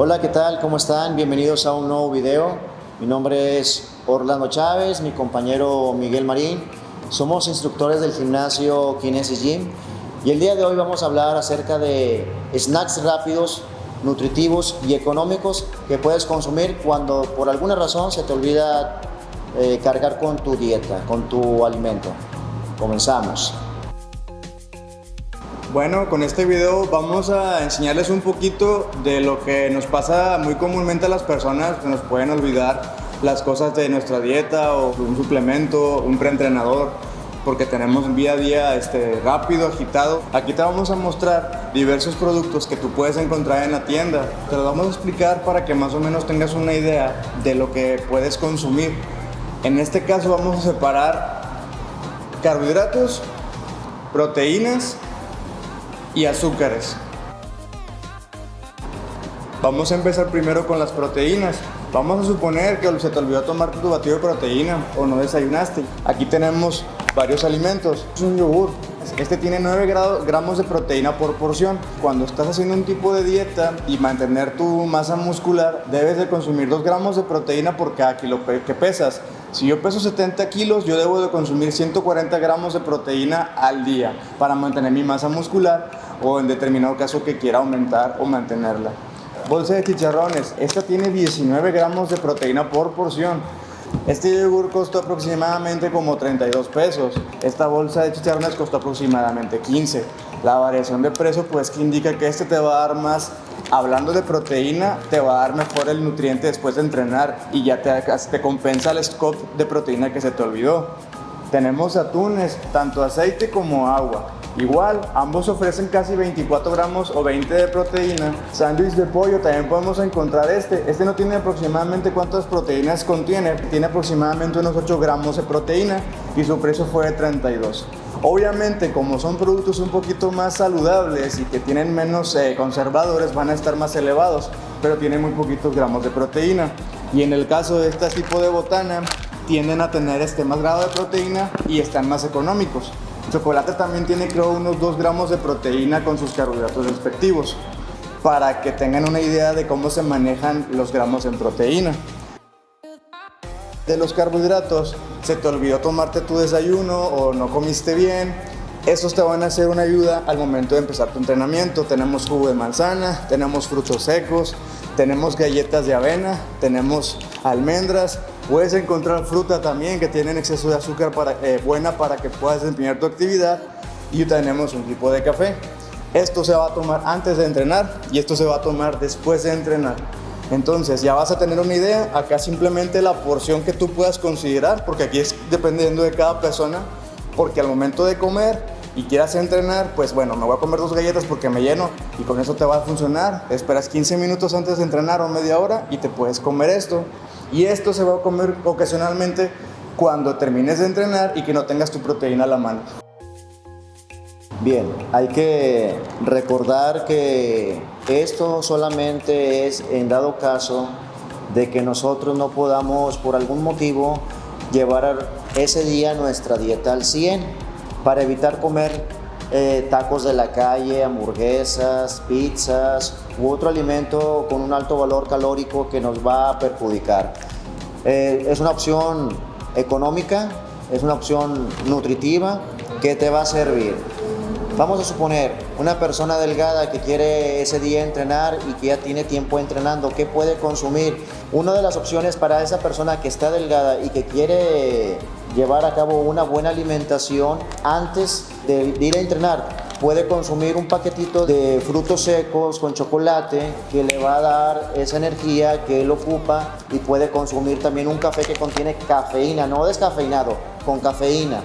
Hola, ¿qué tal? ¿Cómo están? Bienvenidos a un nuevo video. Mi nombre es Orlando Chávez, mi compañero Miguel Marín. Somos instructores del gimnasio Kinesis Gym y el día de hoy vamos a hablar acerca de snacks rápidos, nutritivos y económicos que puedes consumir cuando por alguna razón se te olvida cargar con tu dieta, con tu alimento. Comenzamos. Bueno, con este video vamos a enseñarles un poquito de lo que nos pasa muy comúnmente a las personas, que nos pueden olvidar las cosas de nuestra dieta o un suplemento, un preentrenador, porque tenemos un día a día rápido, agitado. Aquí te vamos a mostrar diversos productos que tú puedes encontrar en la tienda. Te los vamos a explicar para que más o menos tengas una idea de lo que puedes consumir. En este caso vamos a separar carbohidratos, proteínas y azúcares. Vamos a empezar primero con las proteínas. Vamos a suponer que se te olvidó tomar tu batido de proteína o no desayunaste. Aquí tenemos varios alimentos. Es un yogur. Este tiene 9 gramos de proteína por porción. Cuando estás haciendo un tipo de dieta y mantener tu masa muscular, debes de consumir 2 gramos de proteína por cada kilo que pesas. Si yo peso 70 kilos, yo debo de consumir 140 gramos de proteína al día para mantener mi masa muscular o en determinado caso que quiera aumentar o mantenerla. Bolsa de chicharrones. Esta tiene 19 gramos de proteína por porción. Este yogur costó aproximadamente como 32 pesos. Esta bolsa de chicharrones costó aproximadamente 15. La variación de precio pues que indica que te va a dar más. Hablando de proteína, te va a dar mejor el nutriente después de entrenar y ya te compensa el scoop de proteína que se te olvidó. Tenemos atunes, tanto aceite como agua. Igual, ambos ofrecen casi 24 gramos o 20 de proteína. Sándwich de pollo, también podemos encontrar este no tiene aproximadamente cuántas proteínas contiene. Tiene aproximadamente unos 8 gramos de proteína y su precio fue de 32. Obviamente, como son productos un poquito más saludables y que tienen menos conservadores, van a estar más elevados, pero tienen muy poquitos gramos de proteína. Y en el caso de este tipo de botana, tienden a tener más grado de proteína y están más económicos. Chocolate también tiene, creo, unos 2 gramos de proteína con sus carbohidratos respectivos, para que tengan una idea de cómo se manejan los gramos en proteína. De los carbohidratos, se te olvidó tomarte tu desayuno o no comiste bien, estos te van a hacer una ayuda al momento de empezar tu entrenamiento. Tenemos jugo de manzana, tenemos frutos secos, tenemos galletas de avena, tenemos almendras. Puedes encontrar fruta también que tiene exceso de azúcar buena para que puedas desempeñar tu actividad. Y tenemos un tipo de café. Esto se va a tomar antes de entrenar y esto se va a tomar después de entrenar. Entonces ya vas a tener una idea. Acá simplemente la porción que tú puedas considerar, porque aquí es dependiendo de cada persona, porque al momento de comer y quieras entrenar, pues bueno, me voy a comer 2 galletas porque me lleno y con eso te va a funcionar. Esperas 15 minutos antes de entrenar o media hora y te puedes comer esto. Y esto se va a comer ocasionalmente cuando termines de entrenar y que no tengas tu proteína a la mano. Bien, hay que recordar que esto solamente es en dado caso de que nosotros no podamos por algún motivo llevar ese día nuestra dieta al 100 para evitar comer tacos de la calle, hamburguesas, pizzas u otro alimento con un alto valor calórico que nos va a perjudicar. Es una opción económica, es una opción nutritiva que te va a servir. Vamos a suponer una persona delgada que quiere ese día entrenar y que ya tiene tiempo entrenando, ¿qué puede consumir? Una de las opciones para esa persona que está delgada y que quiere llevar a cabo una buena alimentación antes de ir a entrenar, puede consumir un paquetito de frutos secos con chocolate que le va a dar esa energía que él ocupa, y puede consumir también un café que contiene cafeína, no descafeinado, con cafeína.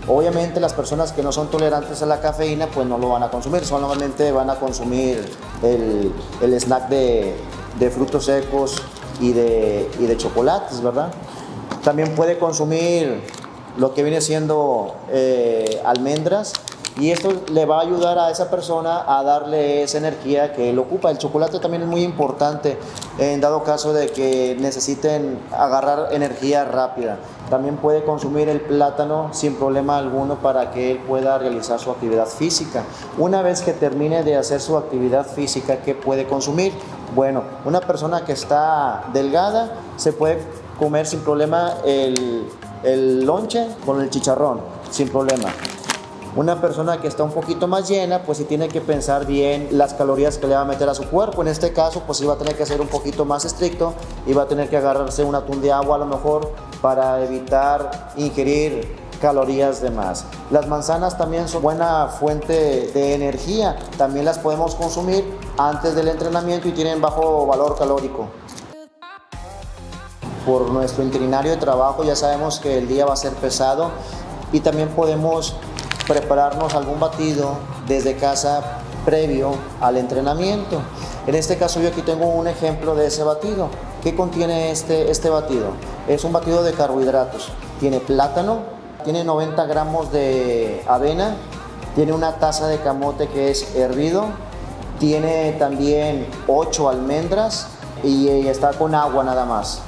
Obviamente las personas que no son tolerantes a la cafeína pues no lo van a consumir, solamente van a consumir el snack de frutos secos y de chocolates, ¿verdad? También puede consumir lo que viene siendo almendras, y esto le va a ayudar a esa persona a darle esa energía que él ocupa. El chocolate también es muy importante en dado caso de que necesiten agarrar energía rápida. También puede consumir el plátano sin problema alguno para que él pueda realizar su actividad física. Una vez que termine de hacer su actividad física, ¿qué puede consumir? Bueno, una persona que está delgada se puede comer sin problema el lonche con el chicharrón, sin problema. Una persona que está un poquito más llena, pues sí tiene que pensar bien las calorías que le va a meter a su cuerpo. En este caso, pues sí va a tener que ser un poquito más estricto y va a tener que agarrarse un atún de agua a lo mejor para evitar ingerir calorías de más. Las manzanas también son buena fuente de energía. También las podemos consumir antes del entrenamiento y tienen bajo valor calórico. Por nuestro itinerario de trabajo ya sabemos que el día va a ser pesado y también podemos prepararnos algún batido desde casa previo al entrenamiento. En este caso yo aquí tengo un ejemplo de ese batido. ¿Qué contiene este batido? Es un batido de carbohidratos. Tiene plátano, tiene 90 gramos de avena, tiene una taza de camote que es hervido, tiene también 8 almendras y está con agua nada más.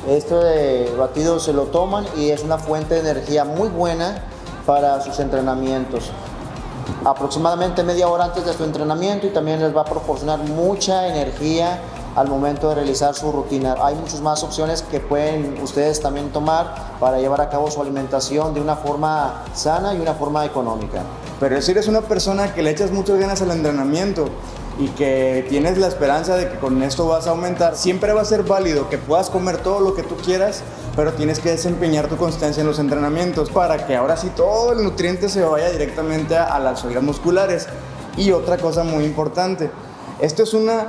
Este batido se lo toman y es una fuente de energía muy buena para sus entrenamientos. Aproximadamente media hora antes de su entrenamiento y también les va a proporcionar mucha energía al momento de realizar su rutina. Hay muchas más opciones que pueden ustedes también tomar para llevar a cabo su alimentación de una forma sana y una forma económica. Pero si eres una persona que le echas muchas ganas al entrenamiento y que tienes la esperanza de que con esto vas a aumentar, siempre va a ser válido que puedas comer todo lo que tú quieras, pero tienes que desempeñar tu constancia en los entrenamientos para que ahora sí todo el nutriente se vaya directamente a las fibras musculares. Y otra cosa muy importante, esto es una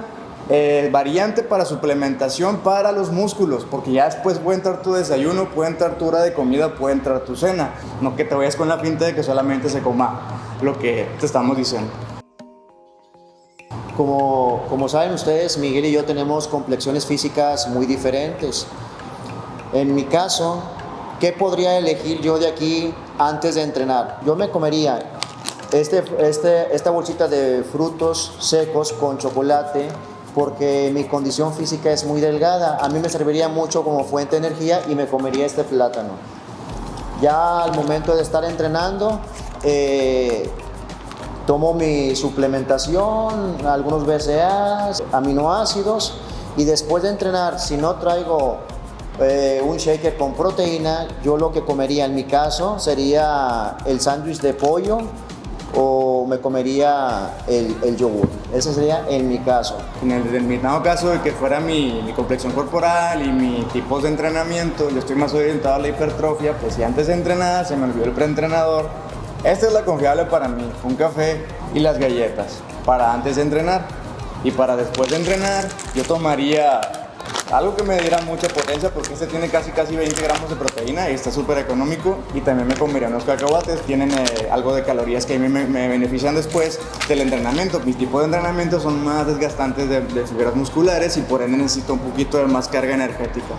variante para suplementación para los músculos, porque ya después puede entrar tu desayuno, puede entrar tu hora de comida, puede entrar tu cena, no que te vayas con la pinta de que solamente se coma lo que te estamos diciendo. Como saben ustedes, Miguel y yo tenemos complexiones físicas muy diferentes. En mi caso, ¿qué podría elegir yo de aquí antes de entrenar? Yo me comería esta bolsita de frutos secos con chocolate porque mi condición física es muy delgada. A mí me serviría mucho como fuente de energía y me comería este plátano. Ya al momento de estar entrenando, tomo mi suplementación, algunos BCAAs, aminoácidos y después de entrenar, si no traigo un shaker con proteína, yo lo que comería en mi caso sería el sándwich de pollo o me comería el yogur. Ese sería en mi caso. En mi dado caso de que fuera mi complexión corporal y mi tipo de entrenamiento, yo estoy más orientado a la hipertrofia, pues si antes de entrenar se me olvidó el preentrenador, esta es la confiable para mí, un café y las galletas para antes de entrenar. Y para después de entrenar yo tomaría algo que me diera mucha potencia porque este tiene casi 20 gramos de proteína y está súper económico. Y también me comería unos cacahuates, tienen algo de calorías que a mí me benefician después del entrenamiento. Mi tipo de entrenamiento son más desgastantes de fibras musculares y por ende necesito un poquito de más carga energética.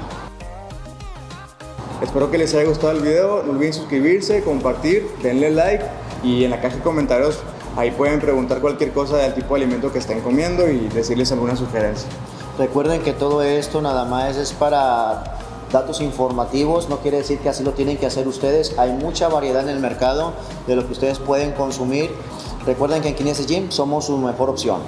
Espero que les haya gustado el video, no olviden suscribirse, compartir, denle like y en la caja de comentarios ahí pueden preguntar cualquier cosa del tipo de alimento que estén comiendo y decirles alguna sugerencia. Recuerden que todo esto nada más es para datos informativos, no quiere decir que así lo tienen que hacer ustedes. Hay mucha variedad en el mercado de lo que ustedes pueden consumir. Recuerden que en Kinesis Gym somos su mejor opción.